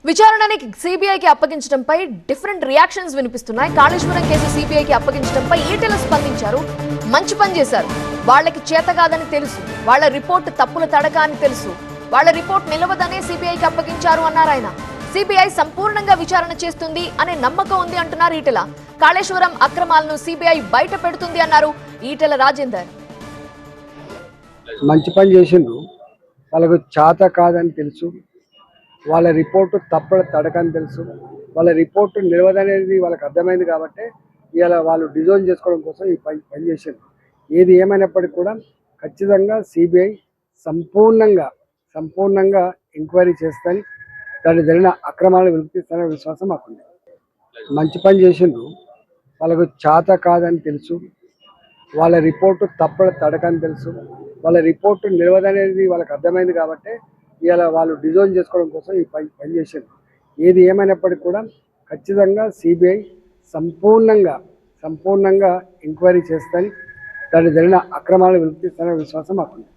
విచారణని సిబిఐకి అప్పగించడంపై different reactions వినిపిస్తున్నాయి. Kaleshwaram case సిబిఐకి అప్పగించడంపై ఈటెల స్పందించారు. మంచి పని చేశారు. వాళ్ళకి చేత కాదని తెలుసు, వాళ్ళ రిపోర్ట్ తప్పుల తడక అని తెలుసు, వాళ్ళ రిపోర్ట్ నిలవదనే సిబిఐకి అప్పగించారు అన్నారు ఆయన. సిబిఐ సంపూర్ణంగా విచారణ చేస్తుంది అనే నమ్మకం ఉంది అంటున్నారు ఈటెల. కాళేశ్వరం అక్రమాలను సిబిఐ బయట పెడుతుంది అన్నారు ఈటెల రాజేందర్. మంచి పని చేసిండ్రు, వాళ్ళకు చేత కాదని తెలుసు, వాళ్ళ రిపోర్టు తప్పడ తడకని తెలుసు, వాళ్ళ రిపోర్టు నిలవదనేది వాళ్ళకి అర్థమైంది కాబట్టి ఇవాళ వాళ్ళు డిజైన్ చేసుకోవడం కోసం ఈ పని చేసిండ్రు. ఏది ఏమైనప్పటికీ కూడా ఖచ్చితంగా సిబిఐ సంపూర్ణంగా ఎంక్వైరీ చేస్తాని, దాన్ని జరిగిన అక్రమాలను వెలికిస్తాననే విశ్వాసం మాకుంది. మంచి పని చేసిండ్రు, వాళ్ళకు చేత కాదని తెలుసు, వాళ్ళ రిపోర్టు తప్పడ తడకని తెలుసు, వాళ్ళ రిపోర్టు నిలవదనేది వాళ్ళకి అర్థమైంది కాబట్టి ఇవాళ వాళ్ళు డిజైన్ చేసుకోవడం కోసం ఈ పని చేసిండ్రు. ఏది ఏమైనప్పటికీ కూడా ఖచ్చితంగా సిబిఐ సంపూర్ణంగా ఎంక్వైరీ చేస్తాని, దాన్ని జరిగిన అక్రమాలను వెలికిస్తాననే విశ్వాసం మాకుంది.